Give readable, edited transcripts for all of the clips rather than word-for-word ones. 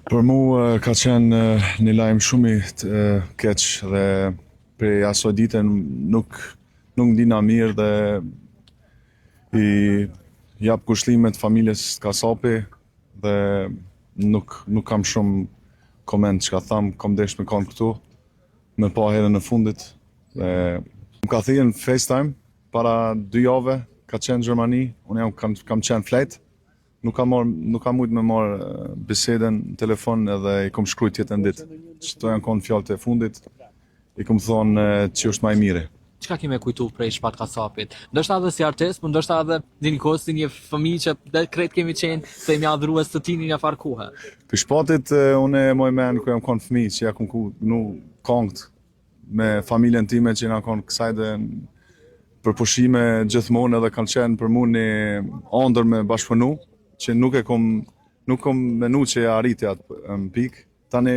Për mu ka qenë një lajm shumë i keq dhe prej asoj dite nuk ndina mirë dhe i jap kushlimet familjes Kasapi dhe nuk kam shumë koment çka tham, kom desh me kon këtu me pa herën e fundit dhe më ka thënë në FaceTime para 2 javë, ka qenë në Gjermani, unë kam qenë flet. Nuk kam mujt me marrë biseden në telefon edhe i kom shkrujt jetën ditë. Qëto janë konë fjalët e fundit, i kom thonë që është maj mire. Çka kime kujtu prej Shpat Kasapit? Ndoshta edhe si artist, por ndoshta edhe dinikos si një fëmijë që dhe krejt kemi qenë se jemi adhurues të tij një far kohe. Për Shpatit unë e moj men ku jam konë fëmijë që ja kom nu kongët me familjen time që na konë kësajde për pushime gjithmonë edhe kanë qenë për mu një ëndër me bashkëpunu që nuk kom menu që e arriti atë në pikë. Tani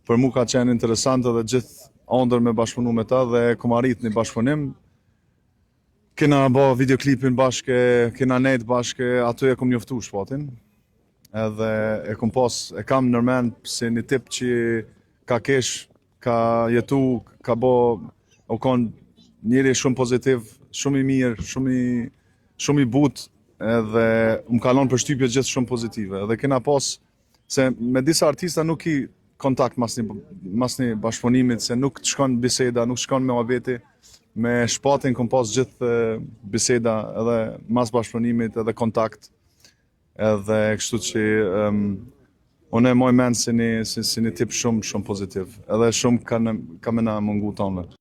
për mu ka qenë interesant edhe gjithë ëndër me bashkëpunu me ta dhe kom arrit një bashkëpunim. Kena bo videoklipin bashke, kena nejt bashke, aty e kom njoftu Shpatin. Edhe e kam nërmen se një tip që ka kesh, ka jetu, ka bo, o kon njëri shumë pozitiv, shumë i mirë, shumë i butë, edhe më kalon përshtypje gjithë shumë pozitive. Edhe kena pas se me disa artista nuk i kontakt mas një bashkëpunimit, se nuk të shkon biseda, nuk shkon me abeti. Me Shpatin kom pas gjithë biseda edhe mas bashkëpunimit edhe kontakt. Edhe kështu që unë e moj men si një tip shumë pozitiv. Edhe shumë ka me na mungu tonë.